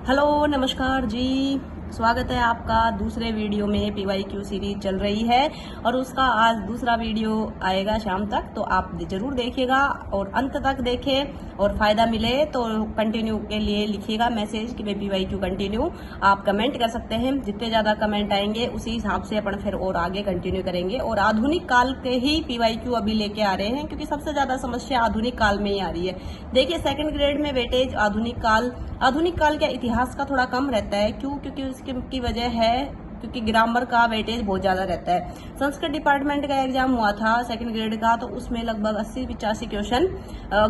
Hello नमस्कार जी। स्वागत है आपका दूसरे वीडियो में। PYQ सीरीज चल रही है और उसका आज दूसरा वीडियो आएगा शाम तक, तो आप जरूर देखिएगा और अंत तक देखें और फायदा मिले तो कंटिन्यू के लिए लिखिएगा मैसेज कि भाई PYQ कंटिन्यू। आप कमेंट कर सकते हैं, जितने ज्यादा कमेंट आएंगे उसी हिसाब से अपन फिर और आगे कंटिन्यू करेंगे। और आधुनिक काल के ही PYQ अभी लेके आ रहे हैं, क्योंकि सबसे ज्यादा समस्या आधुनिक काल में ही आ रही है। देखिए सेकंड ग्रेड में वेटेज आधुनिक काल के इतिहास का थोड़ा कम रहता है। क्यों? क्योंकि उसकी वजह है क्योंकि ग्रामर का वेटेज बहुत ज्यादा रहता है। संस्कृत डिपार्टमेंट का एग्जाम हुआ था सेकंड ग्रेड का, तो उसमें लगभग 80-85 क्वेश्चन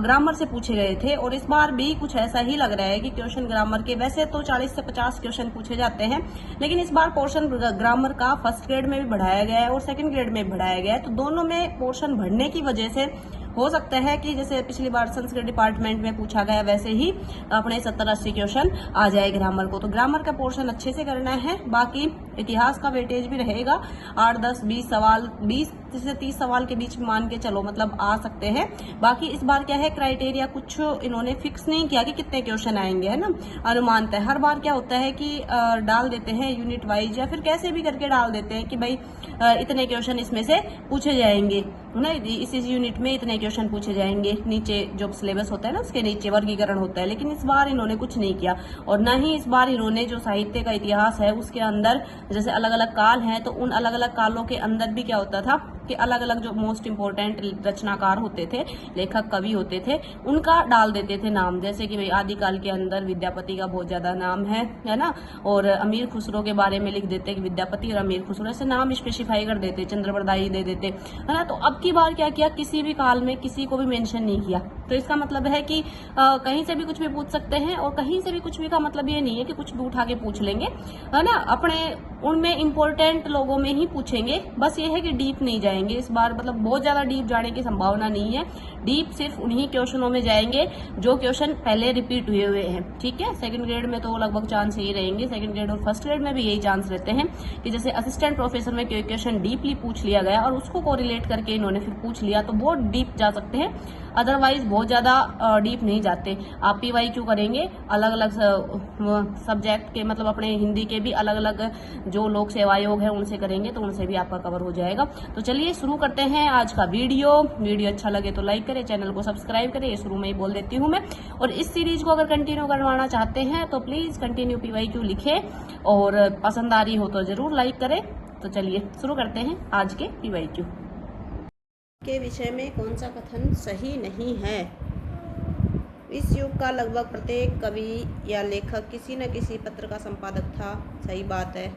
ग्रामर से पूछे गए थे। और इस बार भी कुछ ऐसा ही लग रहा है कि क्वेश्चन ग्रामर के, वैसे तो 40 से 50 क्वेश्चन पूछे जाते हैं, लेकिन इस बार पोर्शन ग्रामर का फर्स्ट ग्रेड में भी बढ़ाया गया है और सेकंड ग्रेड में भी बढ़ाया गया है। तो दोनों में पोर्शन बढ़ने की वजह से हो सकता है कि जैसे पिछली बार संस्कृत डिपार्टमेंट में पूछा गया वैसे ही अपने 70-80 क्वेश्चन आ जाए ग्रामर को। तो ग्रामर का पोर्शन अच्छे से करना है। बाकी इतिहास का वेटेज भी रहेगा। 8, 10, 20 सवाल, 20 से 30 सवाल के बीच मान के चलो, मतलब आ सकते हैं। बाकी इस बार क्या है, क्राइटेरिया कुछ इन्होंने फिक्स नहीं किया कि कितने क्वेश्चन आएंगे, है ना, अनुमानतः। हर बार क्या होता है कि डाल देते हैं यूनिट वाइज या फिर कैसे भी करके डाल देते हैं कि भाई इतने क्वेश्चन इसमें से पूछे जाएंगे, है ना, इस यूनिट में इतने क्वेश्चन पूछे जाएंगे। नीचे जो सिलेबस होता है ना उसके नीचे वर्गीकरण होता है, लेकिन इस बार इन्होंने कुछ नहीं किया। और न ही इस बार इन्होंने जो साहित्य का इतिहास है उसके अंदर जैसे अलग अलग काल हैं, तो उन अलग अलग कालों के अंदर भी क्या होता था कि अलग अलग जो मोस्ट इंपोर्टेंट रचनाकार होते थे, लेखक कवि होते थे, उनका डाल देते थे नाम। जैसे कि भाई आदिकाल के अंदर विद्यापति का बहुत ज्यादा नाम है ना, और अमीर खुसरो के बारे में लिख देते कि विद्यापति और अमीर खुसरो, ऐसे नाम स्पेसिफाई कर देते, चंद्रबरदाई दे देते, है ना। तो अब की बार क्या किया, किसी भी काल में किसी को भी मेंशन नहीं किया। तो इसका मतलब है कि कहीं से भी कुछ भी पूछ सकते हैं, और कहीं से भी कुछ भी का मतलब ये नहीं है कि कुछ भी उठा के पूछ लेंगे, है ना। अपने उनमें इंपॉर्टेंट लोगों में ही पूछेंगे। बस ये है कि डीप नहीं जाएंगे इस बार, मतलब बहुत ज्यादा डीप जाने की संभावना नहीं है। डीप सिर्फ उन्हीं क्वेश्चनों में जाएंगे जो क्वेश्चन पहले रिपीट हुए हैं, ठीक है। सेकंड ग्रेड में तो लगभग चांस यही रहेंगे, सेकंड ग्रेड और फर्स्ट ग्रेड में भी यही चांस रहते हैं कि जैसे असिस्टेंट प्रोफेसर में कोई क्वेश्चन डीपली पूछ लिया गया और उसको कोरिलेट करके इन्होंने फिर पूछ लिया, तो बहुत डीप जा सकते हैं। अदरवाइज बहुत ज्यादा डीप नहीं जाते। आप PYQ करेंगे अलग अलग सब्जेक्ट के, मतलब अपने हिंदी के भी अलग अलग जो लोक सेवा आयोग है उनसे करेंगे, तो उनसे भी आपका कवर हो जाएगा। तो चलिए शुरू करते हैं आज का वीडियो अच्छा लगे तो लाइक करें, चैनल को सब्सक्राइब करें, ये शुरू में ही बोल देती हूँ मैं। और इस सीरीज को अगर कंटिन्यू करवाना चाहते हैं तो प्लीज कंटिन्यू PYQ लिखें, और पसंद आ रही हो तो जरूर लाइक करें। तो चलिए शुरू करते हैं आज के PYQ के विषय में। कौन सा कथन सही नहीं है? इस युग का लगभग प्रत्येक कवि या लेखक किसी न किसी पत्र का संपादक था। सही बात है।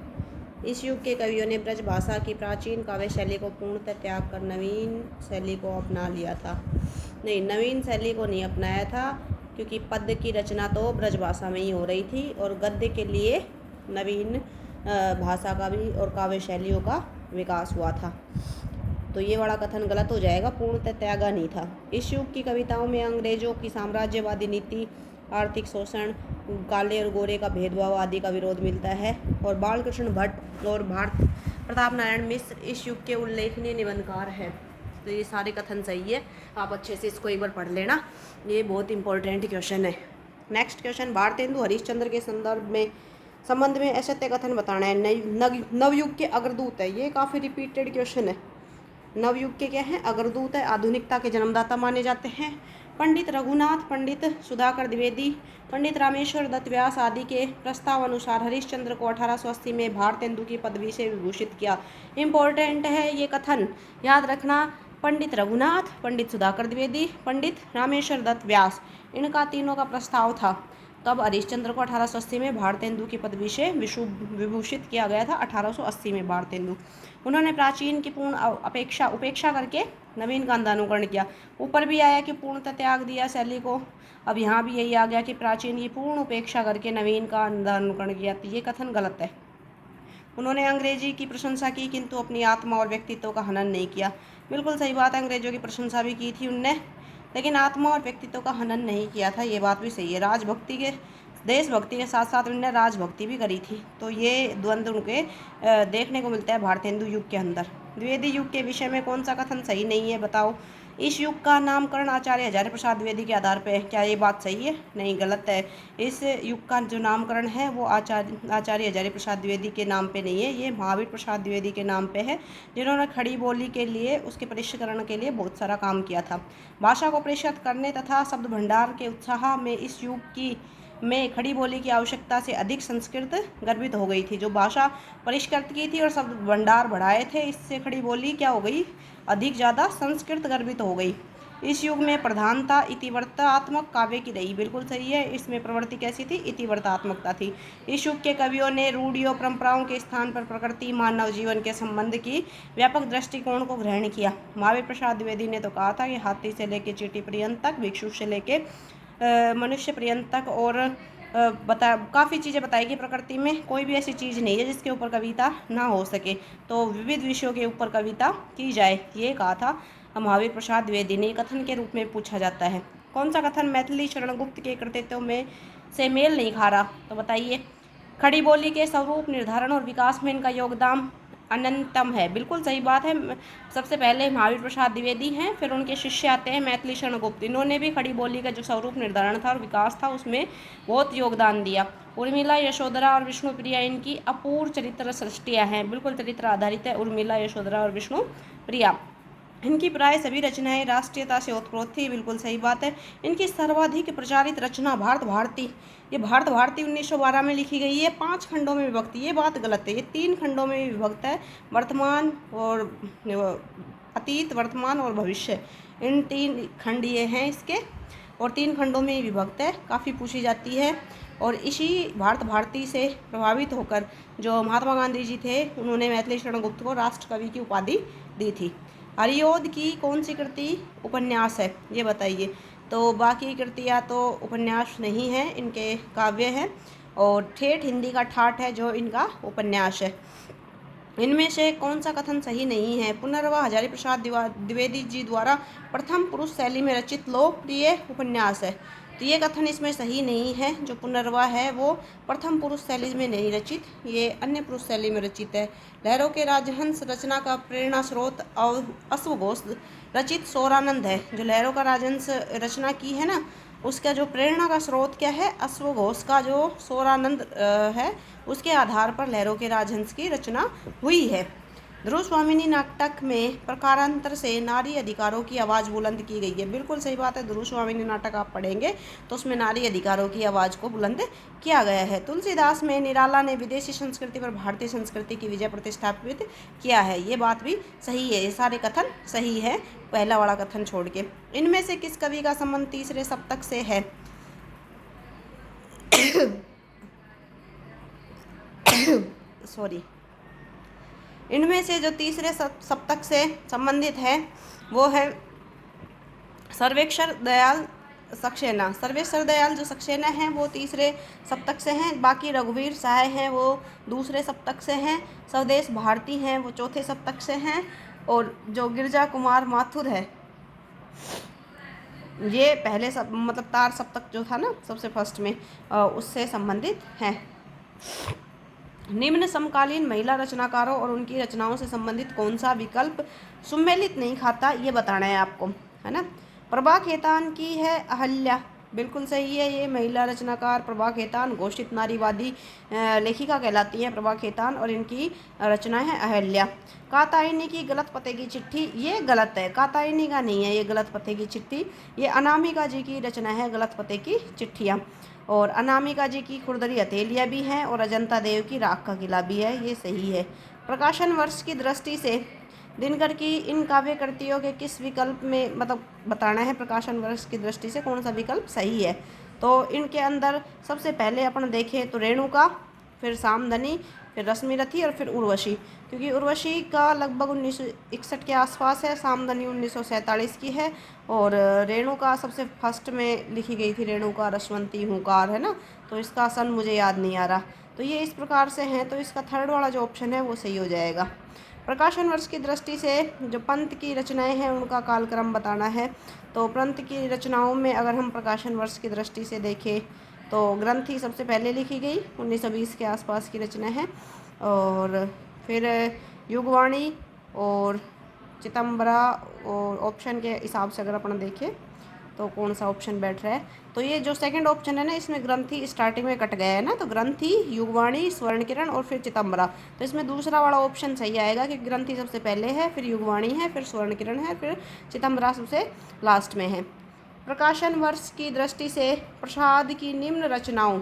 इस युग के कवियों ने ब्रज भाषा की प्राचीन काव्य शैली को पूर्णतः त्याग कर नवीन शैली को अपना लिया था। नहीं, नवीन शैली को नहीं अपनाया था, क्योंकि पद्य की रचना तो ब्रज भाषा में ही हो रही थी, और गद्य के लिए नवीन भाषा का भी और काव्य शैलियों का विकास हुआ था। तो ये वाला कथन गलत हो जाएगा, पूर्णतः त्यागा नहीं था। इस युग की कविताओं में अंग्रेजों की साम्राज्यवादी नीति, आर्थिक शोषण, काले और गोरे का भेदभाव आदि का विरोध मिलता है। और बालकृष्ण भट्ट और भारत प्रताप नारायण मिश्र इस युग के उल्लेखनीय निबंधकार हैं। तो ये सारे कथन सही है, आप अच्छे से इसको एक बार पढ़ लेना, ये बहुत इंपॉर्टेंट क्वेश्चन है। नेक्स्ट क्वेश्चन, भारतेंदु हरिश्चंद्र के संबंध में असत्य कथन बताना है। नवयुग के अग्रदूत है, ये काफ़ी रिपीटेड क्वेश्चन है। नवयुग के क्या है, अग्रदूत है, आधुनिकता के जन्मदाता माने जाते हैं। पंडित रघुनाथ, पंडित सुधाकर द्विवेदी, पंडित रामेश्वर दत्त व्यास आदि के प्रस्ताव अनुसार हरिश्चंद्र को 1880 में भारतेंदु की पदवी से विभूषित किया। इम्पोर्टेंट है ये कथन, याद रखना। पंडित रघुनाथ, पंडित सुधाकर द्विवेदी, पंडित रामेश्वर दत्त व्यास, इनका तीनों का प्रस्ताव था। तब हरिश्चंद्र को 1880 में भारतेंदु की पदवी से विभूषित किया गया था। 1880 में भारतेंदु, उन्होंने प्राचीन की पूर्ण उपेक्षा करके नवीन का अनुकरण किया। ऊपर भी आया कि पूर्णतः त्याग दिया शैली को, अब यहाँ भी यही आ गया कि प्राचीन की पूर्ण उपेक्षा करके नवीन का अनुकरण किया। तो ये कथन गलत है। उन्होंने अंग्रेजी की प्रशंसा की, किंतु अपनी आत्मा और व्यक्तित्व का हनन नहीं किया। बिल्कुल सही बात है, अंग्रेजों की प्रशंसा भी की थी उनने, लेकिन आत्मा और व्यक्तित्व का हनन नहीं किया था। ये बात भी सही है। राजभक्ति के, देशभक्ति के साथ साथ उन्होंने राजभक्ति भी करी थी। तो ये द्वंद्व उनके देखने को मिलता है भारतेंदु युग के अंदर। द्विवेदी युग के विषय में कौन सा कथन सही नहीं है बताओ। इस युग का नामकरण आचार्य हजारी प्रसाद द्विवेदी के आधार पर है। क्या ये बात सही है? नहीं, गलत है। इस युग का जो नामकरण है वो आचार्य हजारी प्रसाद द्विवेदी के नाम पे नहीं है, ये महावीर प्रसाद द्विवेदी के नाम पे है, जिन्होंने खड़ी बोली के लिए, उसके परिष्करण के लिए बहुत सारा काम किया था। भाषा को परिष्कृत करने तथा शब्द भंडार के उत्साह में इस युग की में खड़ी बोली की आवश्यकता से अधिक संस्कृत गर्भित हो गई थी। जो भाषा परिष्कृत की थी और शब्द भंडार बढ़ाए थे, इससे खड़ी बोली क्या हो गई? अधिक ज़्यादा संस्कृत गर्भित हो गई। इस युग में प्रधानता इतिवृत्तात्मक काव्य की रही। बिल्कुल सही है। इसमें प्रवृत्ति कैसी थी? इतिवृत्तात्मकता थी। इस युग के कवियों ने रूढ़ियों परंपराओं के स्थान पर प्रकृति मानव जीवन के संबंध की व्यापक दृष्टिकोण को ग्रहण किया। महावीर प्रसाद द्विवेदी ने तो कहा था कि हाथी से लेकर चींटी पर्यंत तक, भिक्षु से लेकर मनुष्य पर्यंत तक, और काफ़ी चीज़ें बताई कि प्रकृति में कोई भी ऐसी चीज़ नहीं है जिसके ऊपर कविता ना हो सके, तो विविध विषयों के ऊपर कविता की जाए, ये कहा था महावीर प्रसाद द्विवेदी ने। कथन के रूप में पूछा जाता है। कौन सा कथन मैथिली शरण गुप्त के कृतित्व में से मेल नहीं खा रहा? तो बताइए। खड़ी बोली के स्वरूप निर्धारण और विकास में इनका योगदान अनंतम है। बिल्कुल सही बात है। सबसे पहले महावीर प्रसाद द्विवेदी हैं, फिर उनके शिष्य आते हैं मैथिली शरण गुप्त। इन्होंने भी खड़ी बोली का जो स्वरूप निर्धारण था और विकास था उसमें बहुत योगदान दिया। उर्मिला, यशोधरा और विष्णुप्रिया इनकी अपूर्व चरित्र सृष्टियाँ हैं। बिल्कुल चरित्र आधारित है उर्मिला, यशोधरा और विष्णुप्रिया। इनकी प्राय सभी रचनाएं राष्ट्रीयता से ओतप्रोत थी। बिल्कुल सही बात है। इनकी सर्वाधिक प्रचारित रचना भारत भारती, ये भारत भारती 1912 में लिखी गई है। 5 खंडों में विभक्त। ये बात गलत है, ये 3 खंडों में विभक्त है। वर्तमान और अतीत, वर्तमान और भविष्य, इन 3 खंड ये हैं इसके, और 3 खंडों में विभक्त है। काफ़ी पूछी जाती है। और इसी भारत भारती से प्रभावित होकर जो महात्मा गांधी जी थे, उन्होंने मैथिली शरण गुप्त को राष्ट्र कवि की उपाधि दी थी। हरिओद की कौन सी कृति उपन्यास है? ये बताइए। तो बाकी कृतियाँ तो उपन्यास नहीं है, इनके काव्य हैं। और ठेठ हिंदी का ठाठ है जो इनका उपन्यास है। इनमें से कौन सा कथन सही नहीं है? पुनर्वा हजारी प्रसाद द्विवेदी जी द्वारा प्रथम पुरुष शैली में रचित लोकप्रिय उपन्यास है। तो ये कथन इसमें सही नहीं है। जो पुनर्वा है वो प्रथम पुरुष शैली में नहीं रचित, ये अन्य पुरुष शैली में रचित है। लहरों के राजहंस रचना का प्रेरणा स्रोत और अश्वघोष रचित सौरानंद है। जो लहरों का राजहंस रचना की है ना, उसका जो प्रेरणा का स्रोत क्या है? अश्वघोष का जो सौरानंद है, उसके आधार पर लहरों के राजहंस की रचना हुई है। ध्रुव स्वामिनी नाटक में प्रकारांतर से नारी अधिकारों की आवाज़ बुलंद की गई है। बिल्कुल सही बात है। ध्रुव स्वामिनी नाटक आप पढ़ेंगे तो उसमें नारी अधिकारों की आवाज़ को बुलंद किया गया है। तुलसीदास में निराला ने विदेशी संस्कृति पर भारतीय संस्कृति की विजय प्रतिष्ठापित किया है। ये बात भी सही है। ये सारे कथन सही है, पहला वाला कथन छोड़ के। इनमें से किस कवि का संबंध तीसरे सप्तक से है? सॉरी। इनमें से जो तीसरे सप्तक से संबंधित है वो है सर्वेश्वर दयाल सक्सेना। सर्वेश्वर दयाल जो सक्सेना हैं वो तीसरे सप्तक से हैं। बाकी रघुवीर सहाय हैं वो दूसरे सप्तक से हैं। स्वदेश भारती हैं वो चौथे सप्तक से हैं। और जो गिरजा कुमार माथुर है ये पहले मतलब तार सप्तक जो था ना सबसे फर्स्ट में, उससे संबंधित हैं। निम्न समकालीन महिला रचनाकारों और उनकी रचनाओं से संबंधित कौन सा विकल्प सुमेलित नहीं खाता? ये बताना है आपको, है ना। प्रभा खेतान की है अहल्या। बिल्कुल सही है। ये महिला रचनाकार प्रभा खेतान घोषित नारीवादी लेखिका कहलाती हैं प्रभा खेतान, और इनकी रचना है अहल्या। कात्यायनी की गलत पते की चिट्ठी, ये गलत है। कात्यायनी का नहीं है ये गलत पते की चिट्ठी, ये अनामिका जी की रचना है गलत पते की चिट्ठियाँ। और अनामिका जी की खुरदरी हथेलियाँ भी हैं और अजंता देव की राख का किला भी है, ये सही है। प्रकाशन वर्ष की दृष्टि से दिनकर की इन काव्य कृतियों के किस विकल्प में मतलब बताना है? प्रकाशन वर्ष की दृष्टि से कौन सा विकल्प सही है? तो इनके अंदर सबसे पहले अपन देखें तो रेणुका, फिर सामदनी, फिर रश्मिरथी और फिर उर्वशी। क्योंकि उर्वशी का लगभग 1961 के आसपास है, सामदनी 1947 की है, और रेणुका सबसे फर्स्ट में लिखी गई थी। रेणुका रसवंती हुंकार, है ना। तो इसका सन मुझे याद नहीं आ रहा। तो ये इस प्रकार से हैं, तो इसका थर्ड वाला जो ऑप्शन है वो सही हो जाएगा। प्रकाशन वर्ष की दृष्टि से जो पंत की रचनाएं हैं उनका कालक्रम बताना है। तो पंत की रचनाओं में अगर हम प्रकाशन वर्ष की दृष्टि से देखें तो ग्रंथी सबसे पहले लिखी गई, 1920 के आसपास की रचना है। और फिर युगवाणी और चितंबरा और ऑप्शन के हिसाब से अगर अपन देखें तो कौन सा ऑप्शन बैठ रहा है, तो ये जो सेकंड ऑप्शन है ना, इसमें ग्रंथि स्टार्टिंग में कट गया है ना, तो ग्रंथि, युगवाणी, स्वर्ण किरण और फिर चितंबरा। तो इसमें दूसरा वाला ऑप्शन सही आएगा कि ग्रंथि सबसे पहले है, फिर युगवाणी है, फिर स्वर्ण किरण है, फिर चितंबरा सबसे लास्ट में है। प्रकाशन वर्ष की दृष्टि से प्रसाद की निम्न रचनाओं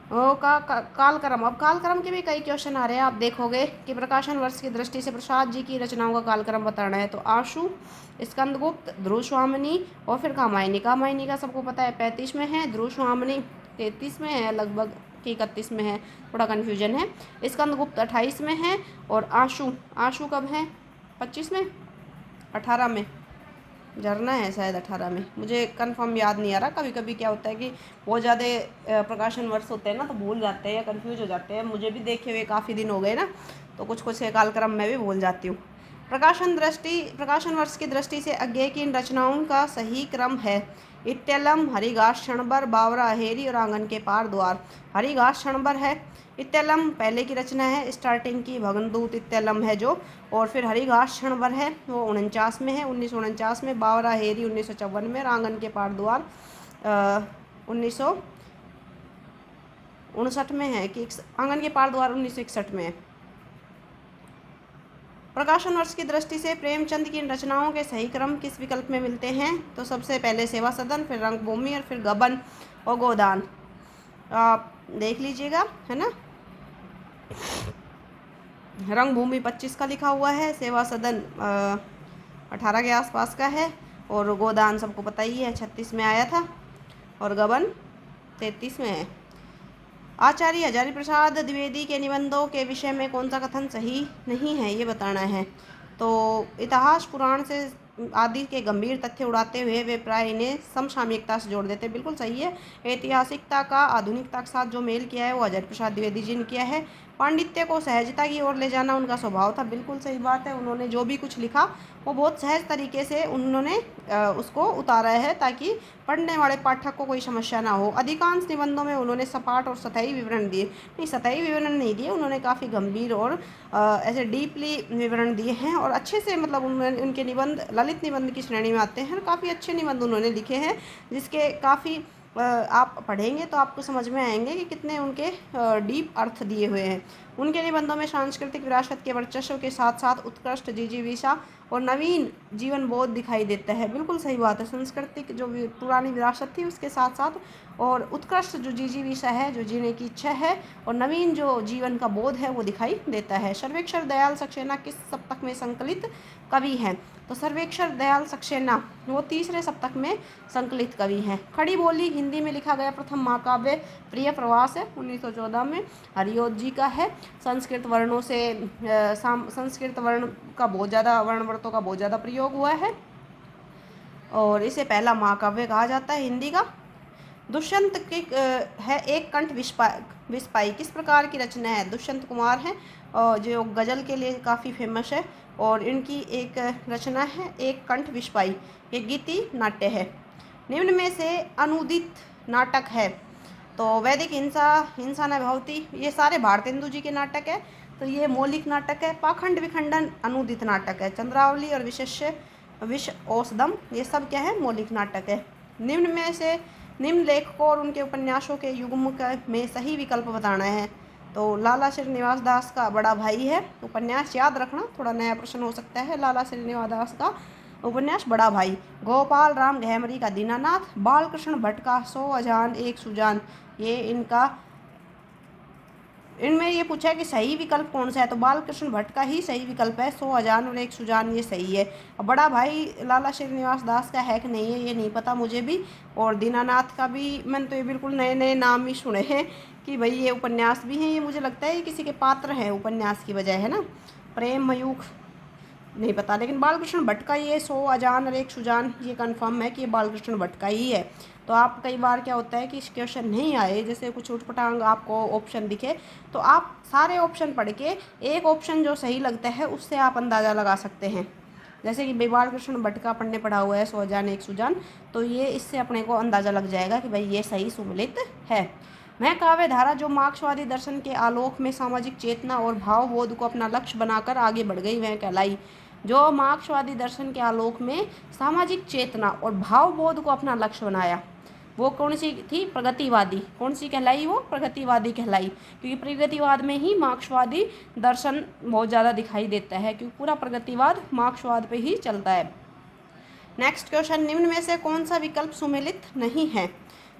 कालक्रम। अब कालक्रम के भी कई क्वेश्चन आ रहे हैं, आप देखोगे कि प्रकाशन वर्ष की दृष्टि से प्रसाद जी की रचनाओं का कालक्रम बताना है। तो आशु, स्कंदगुप्त, ध्रुव स्वामिनी और फिर कामायनी। कामायनी का सबको पता है 35 में है, ध्रुव स्वामिनी 33 में है लगभग कि 31 में है, थोड़ा कन्फ्यूजन है। स्कंदगुप्त 28 में है और आशु कब है, 25 में, 18 में, झरना है शायद 18 में, मुझे कंफर्म याद नहीं आ रहा। कभी कभी क्या होता है कि बहुत ज़्यादा प्रकाशन वर्ष होते हैं ना, तो भूल जाते हैं या कंफ्यूज हो जाते हैं। मुझे भी देखे हुए काफ़ी दिन हो गए ना, तो कुछ कुछ कालक्रम में भी भूल जाती हूँ। प्रकाशन वर्ष की दृष्टि से आगे की इन रचनाओं का सही क्रम है। इत्यलम, हरिघास क्षणभर, बावरा अहेरी और आंगन के पार द्वार। हरिघास क्षणभर है, इत्यलम पहले की रचना है, स्टार्टिंग की भगनदूत इत्यलम है जो, और फिर हरिघास क्षणभर है वो 49 में है, 1949 में। बावरा हेरी 1954 में, और आंगन के पार द्वार 1959 में है कि आंगन के पार द्वार 1961 में है। प्रकाशन वर्ष की दृष्टि से प्रेमचंद की इन रचनाओं के सही क्रम किस विकल्प में मिलते हैं? तो सबसे पहले सेवा सदन, फिर रंगभूमि और फिर गबन और गोदान। आप देख लीजिएगा, है ना। रंगभूमि 25 का लिखा हुआ है, सेवा सदन 18 के आसपास का है, और गोदान सबको पता ही है 36 में आया था, और गबन 33 में है। आचार्य हजारी प्रसाद द्विवेदी के निबंधों के विषय में कौन सा कथन सही नहीं है, ये बताना है। तो इतिहास पुराण से आदि के गंभीर तथ्य उड़ाते हुए वे प्राय इन्हें समसामयिकता से जोड़ देते, बिल्कुल सही है। ऐतिहासिकता का आधुनिकता के साथ जो मेल किया है वो हजारी प्रसाद द्विवेदी जी ने किया है। पांडित्य को सहजता की ओर ले जाना उनका स्वभाव था, बिल्कुल सही बात है। उन्होंने जो भी कुछ लिखा वो बहुत सहज तरीके से उन्होंने उसको उतारा है, ताकि पढ़ने वाले पाठक को कोई समस्या ना हो। अधिकांश निबंधों में उन्होंने सपाट और सतही विवरण दिए, नहीं सतही विवरण नहीं दिए, उन्होंने काफ़ी गंभीर और ऐसे डीपली विवरण दिए हैं, और अच्छे से, मतलब उनके निबंध ललित निबंध की श्रेणी में आते हैं। काफ़ी अच्छे निबंध उन्होंने लिखे हैं, जिसके काफ़ी आप पढ़ेंगे तो आपको समझ में आएंगे कि कितने उनके डीप अर्थ दिए हुए हैं। उनके निबंधों में सांस्कृतिक विरासत के वर्चस्व के साथ साथ उत्कृष्ट जिजीविषा और नवीन जीवन बोध दिखाई देता है, बिल्कुल सही बात है। सांस्कृतिक जो पुरानी विरासत थी उसके साथ साथ और उत्कृष्ट जो जिजीविषा है, जो जीने की इच्छा है, और नवीन जो जीवन का बोध है वो दिखाई देता है। सर्वेक्षर दयाल सक्सेना किस सप्तक में संकलित कवि हैं? तो सर्वेक्षर दयाल सक्सेना वो तीसरे सप्तक में संकलित कवि हैं। खड़ी बोली हिंदी में लिखा गया प्रथम महाकाव्य प्रिय प्रवास है, 1914 में हरिओत जी का है। संस्कृत वर्णों से संस्कृत वर्ण का बहुत ज़्यादा, वर्णव्रतों का बहुत ज़्यादा प्रयोग हुआ है, और इसे पहला महाकाव्य कहा जाता है हिंदी का। दुष्यंत की है एक कंठ विस्पाई, किस प्रकार की रचना है? दुष्यंत कुमार हैं जो गज़ल के लिए काफ़ी फेमस है, और इनकी एक रचना है एक कंठ विस्पाई, ये गीति नाट्य है। निम्न में से अनुदित नाटक है? तो वैदिक हिंसा न भवती, ये सारे भारतेंदु जी के नाटक है, तो ये मौलिक नाटक है। पाखंड विखंडन अनुदित नाटक है। चंद्रावली और विष औषधम, ये सब क्या है? मौलिक नाटक है। निम्न में से निम्न लेखकों और उनके उपन्यासों के युग्म में सही विकल्प बताना है। तो लाला श्रीनिवास दास का बड़ा भाई है उपन्यास, याद रखना, थोड़ा नया प्रश्न हो सकता है। लाला श्रीनिवास दास का उपन्यास बड़ा भाई। गोपाल राम गहमरी का दीनानाथ। बालकृष्ण भट्ट का 100 अजान एक सुजान, ये इनमें ये पूछा है कि सही विकल्प कौन सा है, तो बालकृष्ण भट्ट का ही सही विकल्प है। 100 अजान और एक सुजान ये सही है। अब बड़ा भाई लाला श्रीनिवास दास का है कि नहीं है ये नहीं पता मुझे भी, और दीनानाथ का भी मैंने तो ये बिल्कुल नए नए नाम ही सुने हैं कि भाई ये उपन्यास भी हैं। ये मुझे लगता है ये किसी के पात्र हैं उपन्यास की बजाय, है ना। प्रेम मयूख नहीं पता, लेकिन बालकृष्ण भट्ट का ये 100 अजान और एक सुजान ये कंफर्म है कि ये बालकृष्ण भट्ट का ही है। तो आप कई बार क्या होता है कि इस क्वेश्चन नहीं आए, जैसे कुछ उठपटांग आपको ऑप्शन दिखे, तो आप सारे ऑप्शन पढ़ के एक ऑप्शन जो सही लगता है उससे आप अंदाज़ा लगा सकते हैं। जैसे कि बालकृष्ण भट्ट का अपन ने पढ़ा हुआ है 100 अजान एक सुजान, तो ये इससे अपने को अंदाज़ा लग जाएगा कि भाई ये सही सुमिलित है। वह काव्य धारा जो मार्क्सवादी दर्शन के आलोक में सामाजिक चेतना और भावबोध को अपना लक्ष्य बनाकर आगे बढ़ गई वह कहलाई। जो मार्क्सवादी दर्शन के आलोक में सामाजिक चेतना और भावबोध को अपना लक्ष्य बनाया, वो कौन सी थी? प्रगतिवादी। कौन सी कहलाई? वो प्रगतिवादी कहलाई, क्योंकि प्रगतिवाद में ही मार्क्सवादी दर्शन बहुत ज़्यादा दिखाई देता है, क्योंकि पूरा प्रगतिवाद मार्क्सवाद पे ही चलता है। नेक्स्ट क्वेश्चन, निम्न में से कौन सा विकल्प सुमेलित नहीं है?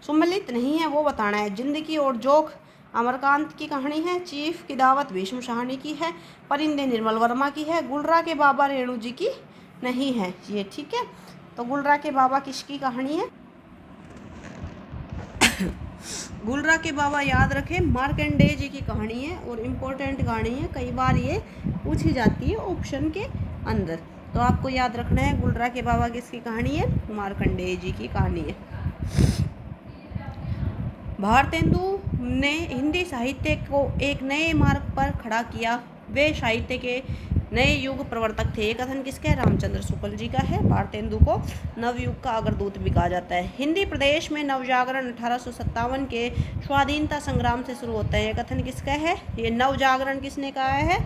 सुमेलित नहीं है वो बताना है। जिंदगी और जोक अमरकांत की कहानी है, चीफ की दावत भीष्म शाहनी की है, परिंदे निर्मल वर्मा की है, गुलरा के बाबा रेणु जी की नहीं है ये, ठीक है। तो गुलरा के बाबा किसकी कहानी है? गुलरा के बाबा याद रखें मार्कंडेय जी की कहानी है और इम्पोर्टेंट कहानी है, कई बार ये पूछी जाती है ऑप्शन के अंदर, तो आपको याद रखना है गुलरा के बाबा किसकी कहानी है? मार्कंडेय जी की कहानी है। भारतेंदु ने हिंदी साहित्य को एक नए मार्ग पर खड़ा किया, वे साहित्य के नए युग प्रवर्तक थे। ये कथन किसका है? रामचंद्र शुक्ल जी का है। भारतेंदु को नवयुग का अग्रदूत भी कहा जाता है। हिंदी प्रदेश में नवजागरण 1857 के स्वाधीनता संग्राम से शुरू होता है। ये कथन किसका है? ये नवजागरण किसने कहा है?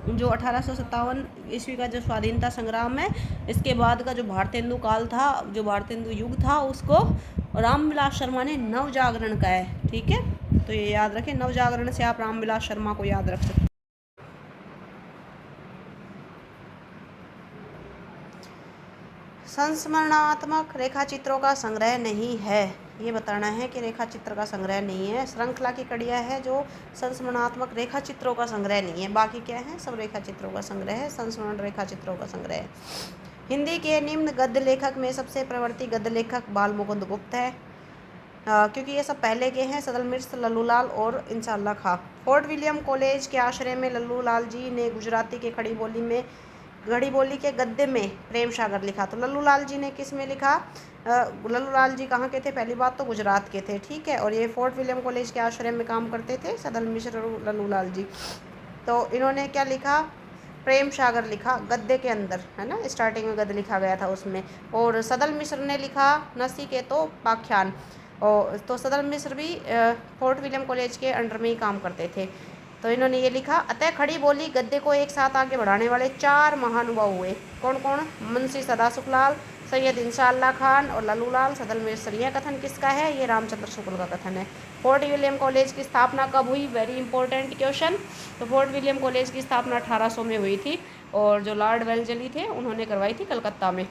जो 1857 ईस्वी का जो स्वाधीनता संग्राम है, इसके बाद का जो भारतेंदु काल था, जो भारतेंदु युग था, उसको रामविलास शर्मा ने नवजागरण कहा है, ठीक है। तो ये याद रखें, नवजागरण से आप रामविलास शर्मा को याद रख सकते हैं। संस्मरणात्मक रेखाचित्रों का संग्रह नहीं है, ये बताना है कि रेखाचित्र का संग्रह नहीं है। श्रृंखला की कड़ियाँ है जो संस्मरणात्मक रेखाचित्रों का संग्रह नहीं है, बाकी क्या है? सब रेखाचित्रों का संग्रह है, संस्मरण रेखाचित्रों का संग्रह है। हिंदी के निम्न गद्य लेखक में सबसे प्रवर्ती गद्य लेखक बाल मुकुंद गुप्त है, क्योंकि ये सब पहले के हैं। सदल मिश्र, लल्लूलाल और इंशाअल्लाह खां। फोर्ट विलियम कॉलेज के आश्रय में लल्लूलाल जी ने गुजराती के खड़ी बोली के गद्य में प्रेम सागर लिखा। तो लल्लूलाल जी ने किस में लिखा? लल्लूलाल जी कहाँ के थे? पहली बात तो गुजरात के थे, ठीक है। और ये फोर्ट विलियम कॉलेज के आश्रय में काम करते थे सदल मिश्र और लल्लूलाल जी। तो इन्होंने क्या लिखा? प्रेम सागर लिखा गद्य के अंदर, है ना, स्टार्टिंग में गद्य लिखा गया था उसमें। और सदल मिश्र ने लिखा नचिकेतोपाख्यान। और तो सदल मिश्र भी फोर्ट विलियम कॉलेज के अंडर में ही काम करते थे। तो इन्होंने ये लिखा, अतः खड़ी बोली गद्य को एक साथ आगे बढ़ाने वाले 4 महानुभाव हुए। कौन कौन? मुंशी सदा सुखलाल, सैयद इंशाअल्लाह खान और लल्लूलाल, सदल मिश्र। यह कथन किसका है? ये रामचंद्र शुक्ल का कथन है। फोर्ट विलियम कॉलेज की स्थापना कब हुई? Very important question. तो फोर्ट विलियम कॉलेज की स्थापना 1800 में हुई थी और जो लॉर्ड वेल्लेस्ली थे उन्होंने करवाई थी कलकत्ता में।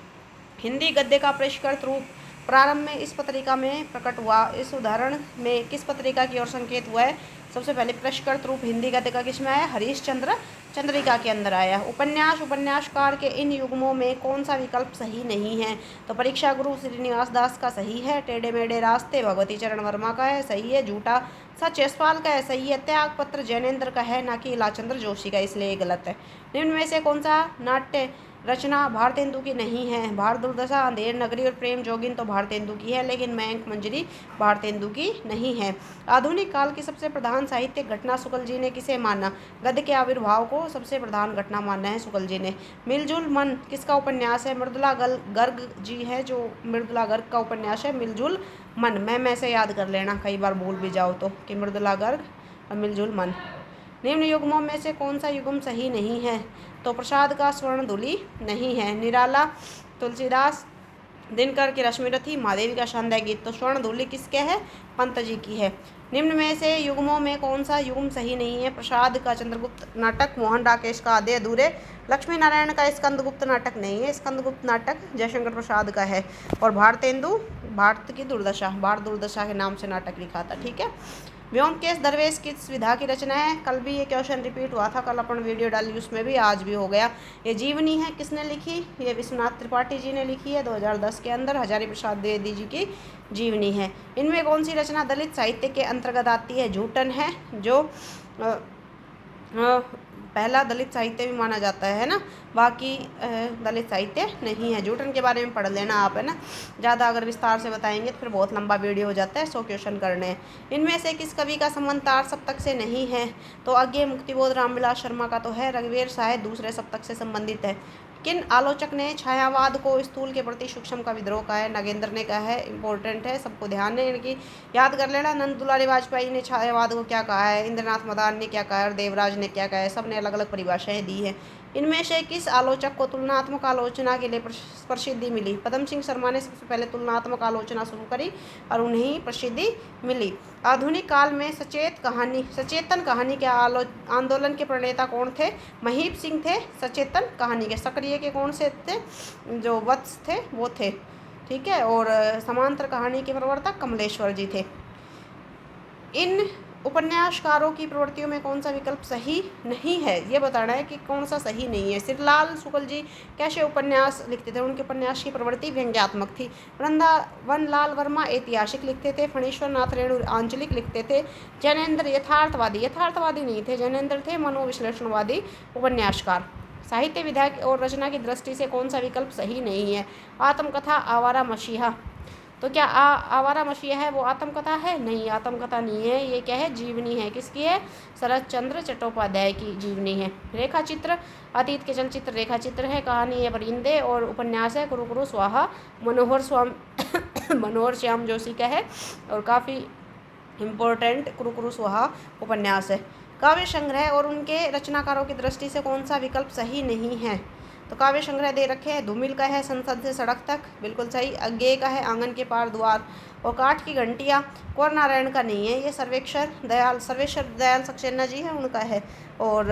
हिंदी गद्य का परिष्कृत रूप प्रारंभ में इस पत्रिका में प्रकट हुआ। इस उदाहरण में किस पत्रिका की ओर संकेत हुआ है? सबसे पहले परिष्कृत रूप हिंदी गद्य का किस में आया? हरीशचंद्र चंद्रिका के अंदर आया। उपन्यासकार के इन युग्मों में कौन सा विकल्प सही नहीं है? तो परीक्षा गुरु श्रीनिवास दास का सही है। टेढ़े मेढ़े रास्ते भगवती चरण वर्मा का है, सही है। झूठा सच यशपाल का है, सही है। त्यागपत्र जैनेन्द्र का है, ना कि इलाचंद्र जोशी का, इसलिए ये गलत है। निम्न में से कौन सा नाट्य रचना भारतेंदु की नहीं है? भार दुर्दशा, अंधेर नगरी और प्रेम जोगिन तो भारतेंदु की है, लेकिन मयंक मंजरी भारतेंदु की नहीं है। आधुनिक काल की सबसे प्रधान साहित्यिक घटना शुक्ल जी ने किसे माना? गद्य के आविर्भाव को सबसे प्रधान घटना माना है शुक्ल जी ने। मिलजुल मन किसका उपन्यास है? मृदुला गर्ग जी है, जो मृदुला गर्ग का उपन्यास है मिलजुल मन। मैं से याद कर लेना, कई बार भूल भी जाओ तो, कि मृदुला गर्ग और मिलजुल मन। निम्न युग्मों में से कौन सा युग्म सही नहीं है? तो प्रसाद का स्वर्णधुली नहीं है। निराला, तुलसीदास, दिनकर की रश्मिरथी, महादेवी का शानदार गीत। तो स्वर्णधुली किसके है? पंत जी की है। निम्न में से युग्मों में कौन सा युग्म सही नहीं है? प्रसाद का चंद्रगुप्त नाटक, मोहन राकेश का आधे अधूरे, लक्ष्मी नारायण का स्कंदगुप्त नाटक नहीं है। स्कंदगुप्त नाटक जयशंकर प्रसाद का है। और भारतेंदु भारत की दुर्दशा, भारत दुर्दशा के नाम से नाटक लिखा था, ठीक है। व्योमकेश दरवेश किस विधा की रचना है? कल भी ये क्वेश्चन रिपीट हुआ था, कल अपन वीडियो डाली उसमें भी, आज भी हो गया। ये जीवनी है, किसने लिखी? ये विश्वनाथ त्रिपाठी जी ने लिखी है 2010 के अंदर। हजारी प्रसाद द्विवेदी जी की जीवनी है। इनमें कौन सी रचना दलित साहित्य के अंतर्गत आती है? झूठन है, जो पहला दलित साहित्य भी माना जाता है ना, बाकी दलित साहित्य नहीं है। जूठन के बारे में पढ़ लेना आप, है ना। ज़्यादा अगर विस्तार से बताएंगे तो फिर बहुत लंबा वीडियो हो जाता है, 100 क्वेश्चन करने हैं। इनमें से किस कवि का संबंध तार सप्तक से नहीं है? तो अज्ञे मुक्तिबोध रामविलास शर्मा का तो है। रघुवीर साहे दूसरे सप्तक से संबंधित है। किन आलोचक ने छायावाद को स्थूल के प्रति सूक्ष्म का विद्रोह कहा है? नागेंद्र ने कहा है। इंपॉर्टेंट है, सबको ध्यान है इनकी, याद कर लेना। नंद दुलारी वाजपेयी ने छायावाद को क्या कहा है, इंद्रनाथ मदान ने क्या कहा है और देवराज ने क्या कहा है। सब ने अलग अलग परिभाषाएं दी हैं। इनमें से किस आलोचक को तुलनात्मक आलोचना के लिए प्रसिद्धि मिली? पद्म सिंह शर्मा ने सबसे पहले तुलनात्मक आलोचना शुरू करी और उन्हें प्रसिद्धि मिली। आधुनिक काल में सचेतन कहानी के आंदोलन के प्रणेता कौन थे? महीप सिंह थे सचेतन कहानी के। सक्रिय के कौन से थे? जो वत्स थे वो थे, ठीक है। और समांतर कहानी के प्रवर्तक कमलेश्वर जी थे। इन उपन्यासकारों की प्रवृत्तियों में कौन सा विकल्प सही नहीं है, ये बताना है कि कौन सा सही नहीं है। सिरलाल शुक्ल जी कैसे उपन्यास लिखते थे? उनके उपन्यास की प्रवृत्ति व्यंग्यात्मक थी। वृंदावन लाल वर्मा ऐतिहासिक लिखते थे। फणीश्वर नाथ रेणु आंचलिक लिखते थे। जैनेन्द्र यथार्थवादी नहीं थे, जैनेन्द्र थे मनोविश्लेषणवादी उपन्यासकार। साहित्य विधा और रचना की दृष्टि से कौन सा विकल्प सही नहीं है? आत्मकथा, आवारा मसीहा। तो क्या आवारा मसीहा है वो आत्मकथा है? नहीं, आत्मकथा नहीं है। ये क्या है? जीवनी है। किसकी है? शरद चंद्र चट्टोपाध्याय की जीवनी है। रेखा चित्र, अतीत के चलचित्र रेखा चित्र है। कहानी है परिंदे और उपन्यास है कुरु कुरु स्वाहा, मनोहर श्याम जोशी का है और काफ़ी इम्पोर्टेंट कुरु कुरु स्वाहा उपन्यास है। काव्य संग्रह और उनके रचनाकारों की दृष्टि से कौन सा विकल्प सही नहीं है? तो काव्य संग्रह दे रखे हैं। धूमिल का है संसद से सड़क तक, बिल्कुल सही। अज्ञेय का है आंगन के पार द्वार और काठ की घंटियाँ। कुंवर नारायण का नहीं है, ये सर्वेश्वर दयाल सक्सेना जी है, उनका है। और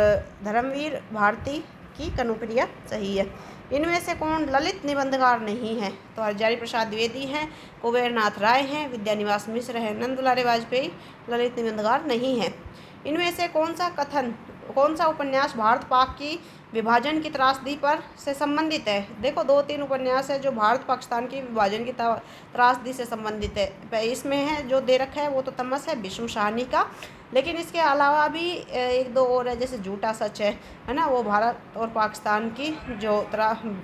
धर्मवीर भारती की कनुप्रिया सही है। इनमें से कौन ललित निबंधकार नहीं है? तो हरजारी प्रसाद द्विवेदी हैं, कुबेरनाथ राय हैं, विद्यानिवास मिश्र हैं। नंद दुलारे वाजपेयी ललित निबंधकार नहीं है। इनमें से कौन सा उपन्यास भारत पाक की विभाजन की त्रासदी पर से संबंधित है? देखो 2-3 उपन्यास है जो भारत पाकिस्तान की विभाजन की त्रासदी से संबंधित है। इसमें है जो दे रखा है वो तो तमस है भीष्म शाहनी का, लेकिन इसके अलावा भी 1-2 और है, जैसे झूठा सच है ना, वो भारत और पाकिस्तान की जो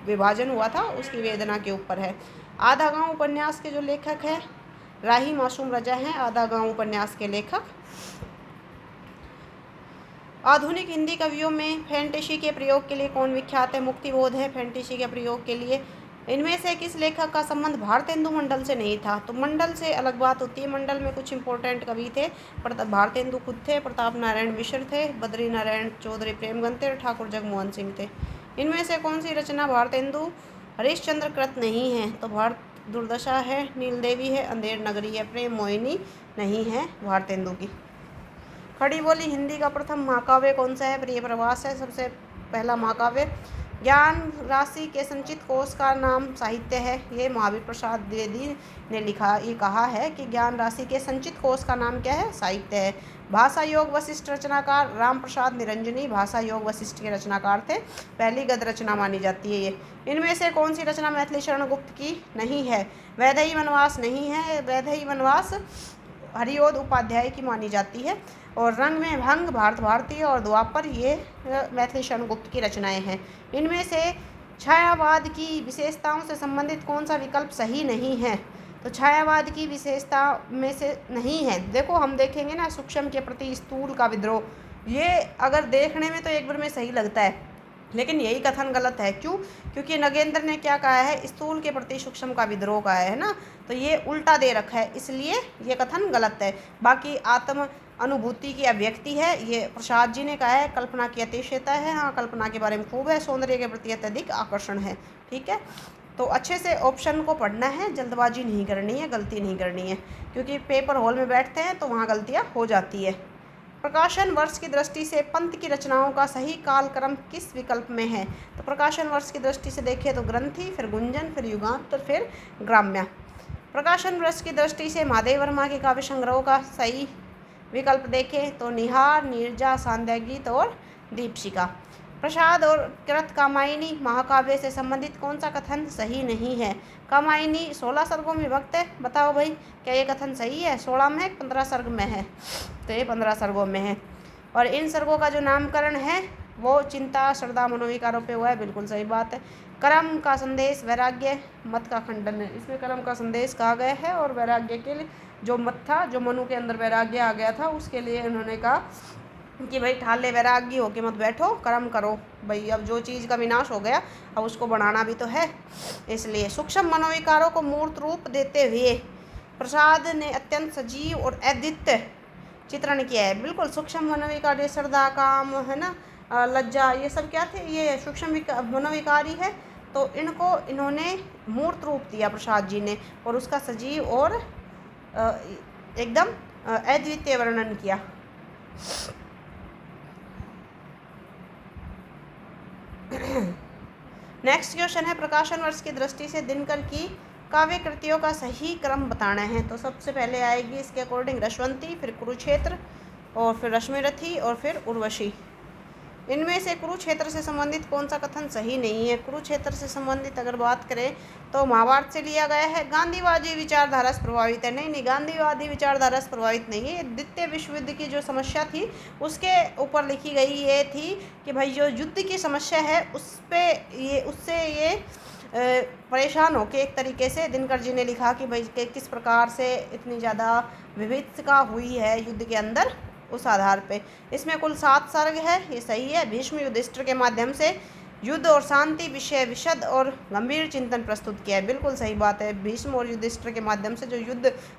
विभाजन हुआ था उसकी वेदना के ऊपर है। आधा गाँव उपन्यास के जो लेखक है राही मासूम रजा हैं, आधा गाँव उपन्यास के लेखक। आधुनिक हिंदी कवियों में फैंटेसी के प्रयोग के लिए कौन विख्यात है? मुक्तिबोध है फैंटेसी के प्रयोग के लिए। इनमें से किस लेखक का संबंध भारतेंदु मंडल से नहीं था? तो मंडल से अलग बात होती है। मंडल में कुछ इंपॉर्टेंट कवि थे, भारतेंदु खुद थे, प्रताप नारायण मिश्र थे, बद्री नारायण चौधरी प्रेमगंत थे, ठाकुर जगमोहन सिंह थे। इनमें से कौन सी रचना भारतेंदु हरिश्चंद्र कृत नहीं है? तो भारत दुर्दशा है, नीलदेवी है, अंधेर नगरी है, प्रेम मोहिनी नहीं है भारतेंदु की। खड़ी बोली हिंदी का प्रथम महाकाव्य कौन सा है? प्रिय प्रवास है सबसे पहला महाकाव्य। ज्ञान राशि के संचित कोश का नाम साहित्य है, ये महावीर प्रसाद द्विवेदी ने ये कहा है कि ज्ञान राशि के संचित कोश का नाम क्या है? साहित्य है। भाषा योग वशिष्ठ रचनाकार राम प्रसाद निरंजनी भाषा योग वशिष्ठ के रचनाकार थे, पहली गद्य रचना मानी जाती है ये। इनमें से कौन सी रचना मैथिली शरण गुप्त की नहीं है? वैदेही वनवास नहीं है, वैदेही वनवास हरिओद उपाध्याय की मानी जाती है। और रंग में भंग भारत भारती और द्वापर ये मैथिली शरण गुप्त की रचनाएं हैं। इनमें से छायावाद की विशेषताओं से संबंधित कौन सा विकल्प सही नहीं है? तो छायावाद की विशेषता में से नहीं है। देखो हम देखेंगे ना, सूक्ष्म के प्रति स्थूल का विद्रोह, ये अगर देखने में तो एक बार में सही लगता है, लेकिन यही कथन गलत है। क्यों? क्योंकि नगेंद्र ने क्या कहा है? स्थूल के प्रति सूक्ष्म का विद्रोह कहा है ना, तो ये उल्टा दे रखा है, इसलिए ये कथन गलत है। बाकी आत्म अनुभूति की अभिव्यक्ति है, ये प्रसाद जी ने कहा है। कल्पना की अतिशयता है, हाँ कल्पना के बारे में खूब है। सौंदर्य के प्रति अत्यधिक आकर्षण है, ठीक है। तो अच्छे से ऑप्शन को पढ़ना है, जल्दबाजी नहीं करनी है, गलती नहीं करनी है, क्योंकि पेपर हॉल में बैठते हैं तो वहाँ गलतियाँ हो जाती है। प्रकाशन वर्ष की दृष्टि से पंत की रचनाओं का सही कालक्रम किस विकल्प में है? तो प्रकाशन वर्ष की दृष्टि से देखें तो ग्रंथि, फिर गुंजन, फिर युगांतर, फिर ग्राम्य। प्रकाशन वर्ष की दृष्टि से महादेव वर्मा के काव्य संग्रहों का सही विकल्प देखें तो निहार, नीरजा, सांध्य गीत और दीपशिखा। प्रसाद और कृत कामायनी महाकाव्य से संबंधित कौन सा कथन सही नहीं है? कामायनी 16 सर्गों में विभक्त है, बताओ भाई क्या ये कथन सही है? 16 में है, 15 सर्ग में है? तो ये 15 सर्गों में है। और इन सर्गों का जो नामकरण है वो चिंता, श्रद्धा, मनोविकारों पे हुआ है, बिल्कुल सही बात है। कर्म का संदेश वैराग्य मत का खंडन है, इसमें कर्म का संदेश कहा गया है और वैराग्य के लिए जो मत था, जो मनु के अंदर वैराग्य आ गया था, उसके लिए उन्होंने कहा कि भाई ठाले वैरागी हो के मत बैठो, कर्म करो भाई, अब जो चीज़ का विनाश हो गया अब उसको बढ़ाना भी तो है। इसलिए सूक्ष्म मनोविकारों को मूर्त रूप देते हुए प्रसाद ने अत्यंत सजीव और अद्वितीय चित्रण किया है। बिल्कुल सूक्ष्म मनोविकार, ये श्रद्धा, काम है ना, लज्जा, ये सब क्या थे, ये सूक्ष्म मनोविकारी है। तो इनको इन्होंने मूर्त रूप दिया प्रसाद जी ने, और उसका सजीव और एकदम अद्वितीय वर्णन किया। नेक्स्ट क्वेश्चन है, प्रकाशन वर्ष की दृष्टि से दिनकर की काव्य कृतियों का सही क्रम बताना है। तो सबसे पहले आएगी इसके अकॉर्डिंग रश्वंती, फिर कुरुक्षेत्र, और फिर रश्मिरथी, और फिर उर्वशी। इनमें से कुरुक्षेत्र से संबंधित कौन सा कथन सही नहीं है? कुरुक्षेत्र से संबंधित अगर बात करें तो महाभारत से लिया गया है, गांधीवादी विचारधारा से प्रभावित है। नहीं, गांधीवादी विचारधारा से प्रभावित नहीं है। द्वितीय विश्व युद्ध की जो समस्या थी उसके ऊपर लिखी गई ये थी कि भाई जो युद्ध की समस्या है उससे ये परेशान होकर एक तरीके से दिनकर जी ने लिखा कि भाई किस प्रकार से इतनी ज़्यादा विविधता हुई है युद्ध के अंदर, उस आधार पे। इसमें कुल 7 सर्ग है, ये सही है। भीष्म युधिष्ठिर के माध्यम से युद्ध और शांति विषय विशद और गंभीर चिंतन प्रस्तुत किया है। बिल्कुल सही बात है। भीष्म और युधिष्ठिर के माध्यम से जो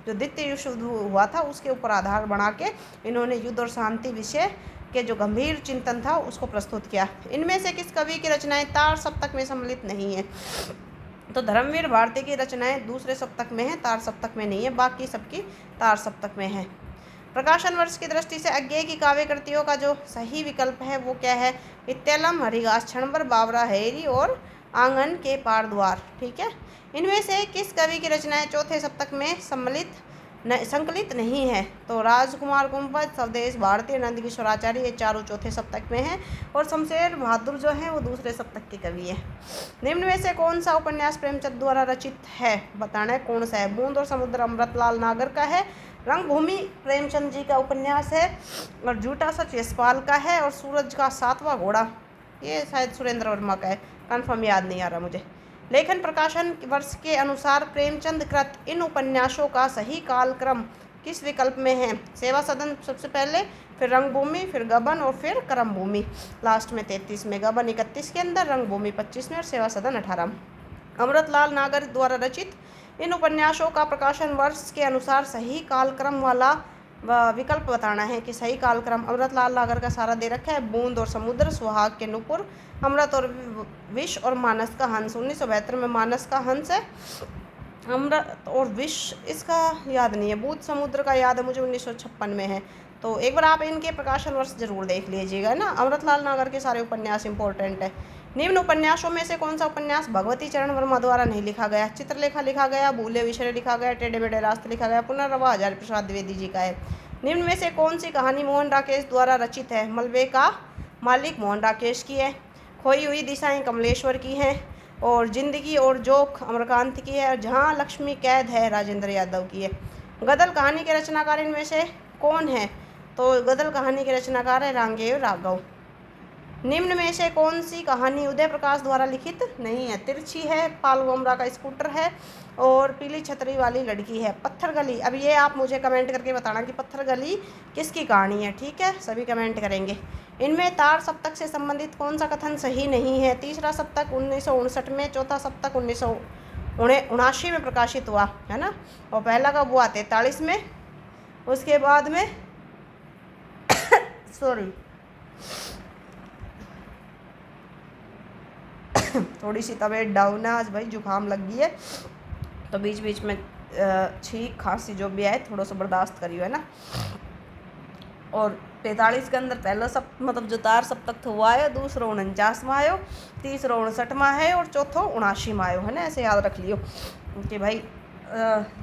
द्वितीय युद्ध हुआ था उसके ऊपर आधार बना के इन्होंने युद्ध और शांति विषय के जो गंभीर चिंतन था उसको प्रस्तुत किया। इनमें से किस कवि की रचनाएं तार सप्तक में सम्मिलित नहीं है? तो धर्मवीर भारती की रचनाएं दूसरे सप्तक में है, तार सप्तक में नहीं है, बाकी सबकी तार सप्तक में है। प्रकाशन वर्ष की दृष्टि से अज्ञेय की काव्य कृतियों का जो सही विकल्प है वो क्या है? वित्तलम, हरिघास, क्षणभर, बावरा, हेरी और आंगन के पार द्वार। ठीक है। इनमें से किस कवि की रचनाएं चौथे सप्तक में संकलित नहीं है? तो राजकुमार गुम्बद, स्वदेश भारती, नंद किशोराचार्य, ये चारों चौथे सप्तक में हैं, और शमशेर बहादुर जो हैं वो दूसरे सप्तक के कवि हैं। निम्न में से कौन सा उपन्यास प्रेमचंद द्वारा रचित है? बताना है कौन सा है। बूंद और समुद्र अमृतलाल नागर का है, रंगभूमि प्रेमचंद जी का उपन्यास है, और झूठा सच यशपाल का है, और सूरज का 7वां घोड़ा ये शायद सुरेंद्र वर्मा का है, कंफर्म याद नहीं आ रहा मुझे। लेखन प्रकाशन वर्ष के अनुसार प्रेमचंद कृत इन उपन्यासों का सही कालक्रम किस विकल्प में है? सेवा सदन सबसे पहले, फिर रंगभूमि, फिर गबन, और फिर कर्मभूमि लास्ट में 33 में। गबन 31 के अंदर, रंगभूमि 25 में, और सेवा सदन 18। अमृतलाल नागर द्वारा रचित इन उपन्यासों का प्रकाशन वर्ष के अनुसार सही कालक्रम वाला विकल्प बताना है कि सही कालक्रम। अमृतलाल नागर का सारा दे रखा है। बूंद और समुद्र, सुहाग के नुपुर, अमृत और विष, और मानस का हंस। 1972 में मानस का हंस है। अमृत और विष इसका याद नहीं है। बूंद समुद्र का याद है मुझे, 1956 में है। तो एक बार आप इनके प्रकाशन वर्ष जरूर देख लीजिएगा ना। अमृतलाल नागर के सारे उपन्यास इंपॉर्टेंट है। निम्न उपन्यासों में से कौन सा उपन्यास भगवती चरण वर्मा द्वारा नहीं लिखा गया? चित्रलेखा लिखा गया, भूले विषय लिखा गया, टेढ़े मेढ़े रास्ते लिखा गया, पुनर्वा हजारी प्रसाद द्विवेदी जी का है। निम्न में से कौन सी कहानी मोहन राकेश द्वारा रचित है? मलबे का मालिक मोहन राकेश की है, खोई हुई दिशाएं कमलेश्वर की हैं, और जिंदगी और जोक अमरकांत की है, और जहाँ लक्ष्मी कैद है राजेंद्र यादव की है। गदल कहानी के रचनाकार इनमें से कौन है? तो गदल कहानी के रचनाकार है रांगेय राघव। निम्न में से कौन सी कहानी उदय प्रकाश द्वारा लिखित नहीं है? तिरछी है, पालू अमरा का स्कूटर है, और पीली छतरी वाली लड़की है। पत्थर गली, अब ये आप मुझे कमेंट करके बताना कि पत्थर गली किसकी कहानी है। ठीक है, सभी कमेंट करेंगे। इनमें तार सप्तक से संबंधित कौन सा कथन सही नहीं है? तीसरा सप्तक 1959 में, चौथा सप्तक 1979 में प्रकाशित हुआ है ना, और पहला कब हुआ? 43 में। उसके बाद में सॉरी थोड़ी सी तबीयत डाउन है आज भाई, जुकाम लग गई है, तो बीच बीच में छींक खांसी जो भी आए थोड़ा सा बर्दाश्त करियो है ना। और 43 के अंदर पहला मतलब जो तार सप्तक था वो आयो, दूसरा 49वां आयो, तीसरा 59वां है, और चौथो 79वां आयो है ना। ऐसे याद रख लियो कि भाई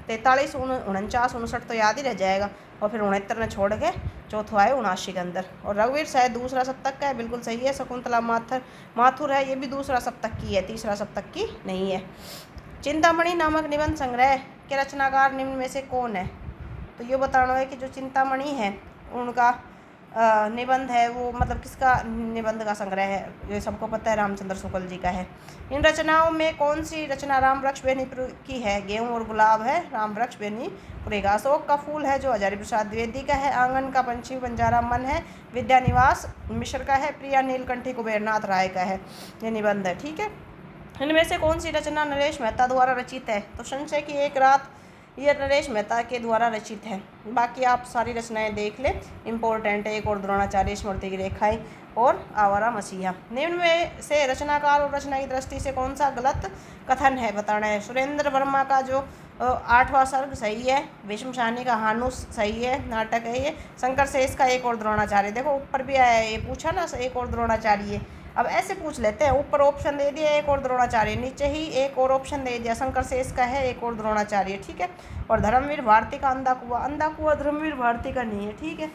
43, 49, 59 तो याद ही रह जाएगा, और फिर 69 ने छोड़ के चौथो आए 79 के अंदर। और रघुवीर शायद दूसरा सप्तक का है, बिल्कुल सही है। शकुंतला माथुर है, ये भी दूसरा सप्तक की है, तीसरा सप्तक की नहीं है। चिंतामणि नामक निबंध संग्रह के रचनाकार निम्न में से कौन है? तो ये बताना है कि जो चिंतामणि है उनका निबंध है वो मतलब किसका निबंध का संग्रह है, ये सबको पता है, रामचंद्र शुक्ल जी का है। इन रचनाओं में कौन सी रचना राम वृक्ष बेनीपुर की है? गेहूं और गुलाब है राम वृक्ष बेनीपुर का। अशोक का फूल है जो हजारी प्रसाद द्विवेदी का है। आंगन का पंछी बंजारा मन है विद्यानिवास मिश्र का है। प्रिया नीलकंठी कुबेरनाथ राय का है। ये निबंध है, ठीक है। इनमें से कौन सी रचना नरेश मेहता द्वारा रचित है? तो संशय की एक रात, यह नरेश मेहता के द्वारा रचित है। बाकी आप सारी रचनाएं देख लें, इम्पोर्टेंट है। एक और द्रोणाचार्य, स्मृति की रेखाएं और आवारा मसीहा। निम्न में से रचनाकार और रचना की दृष्टि से कौन सा गलत कथन है बताना है। सुरेंद्र वर्मा का जो 8वां सर्ग सही है। भीष्म साहनी का हानुस सही है, नाटक है ये। शंकर शेष का एक और द्रोणाचार्य, देखो ऊपर भी आया है, ये पूछा ना एक और द्रोणाचार्य। अब ऐसे पूछ लेते हैं, ऊपर ऑप्शन दे दिया एक और द्रोणाचार्य, नीचे ही एक और ऑप्शन दे दिया शंकर शेष का है एक और द्रोणाचार्य, ठीक है। और धर्मवीर भारती का अंधा कुआं धर्मवीर भारती का नहीं है, ठीक है।